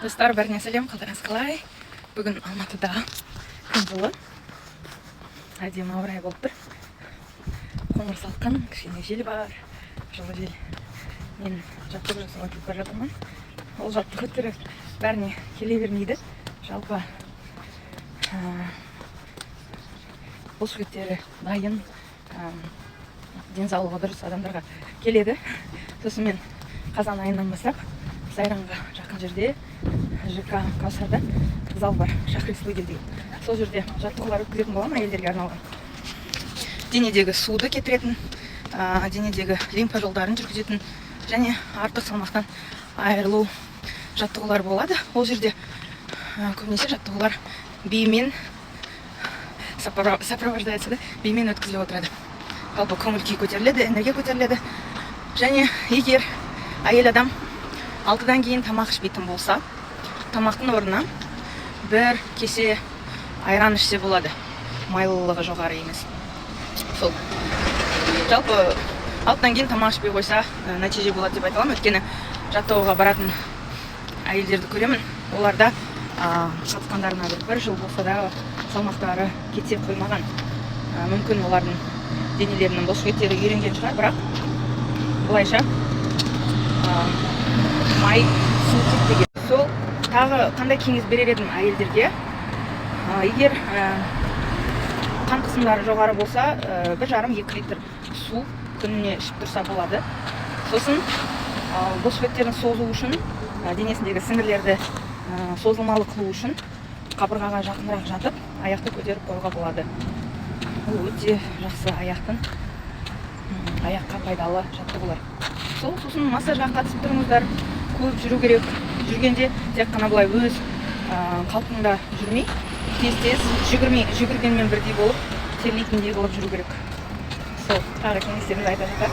Достар, бәріне сәлем, қалдарыңыз қалай? Бүгін Алматыда күн жылы. Әдемі ауа райы болып тұр. Қоңыр салқын, кішкене жел бар. Жылы жел. Мен жаттығу жасауға кетіп бара жатырмын. Ол жаттығу түрі бәріне келе бермейді. Жалпы бұл жігіттері дайын, денсаулығы дұрыс адамдарға келеді. Сосын мен қазан айынан бастап Сайранға жақын жерде ЖК Каусарда зал бар, Шахрислы деген. Сол жерде жаттығулар өткізетін боламын, әйелдерге арналған. Денедегі суды кетіретін, денедегі лимфа жолдарын жүргізетін және артық салмақтан айырылу жаттығулар болады. Ол жерде көбінесе жаттығулар бимен сопровождается, бимен өткізіліп отырады. Жалпы көңіл күй көтеріледі, энергия көтеріледі. Және егер әйел адам 6-дан кейін тамақ ішпейтін болса, тамақтың орнына бір кесе айран ішсе болады. Майлылығы жоғары емес. Сол. Жалпы 6-дан кейін тамақ ішпей қойса, нәтиже болады деп айта аламын. Өйткені жаттығуға баратын әйелдерді көремін. Оларда қатысқандарына бір жыл болса да салмақтары кете қоймаған. Мүмкін олардың денелерінің бұлшықеттері үйренген шығар, бірақ бұлайша май суытып деген. Сол тағы қандай кеңес берер едім әйелдерге? Егер қан қысымдары жоғары болса, 1,5-2 литр су күніне ішіп тұрса болады. Сосын бұлшықеттерін созу үшін, денесіндегі сіңірлерді созылмалы қылу үшін қабырғаға жақынырақ жатып, аяқты көтеріп қоюға болады. Бұл өте жақсы аяққа пайдалы жаттығулар. Сосын массажға қатысып тұрыңыздар. Көп жүру керек. Жүргенде тек қана бұлай өз қалпында жүрмей, тез жүгіргенмен бірдей болып, терлейтіндей болып жүру керек. Сол тағы кеңестерімді айта жатар.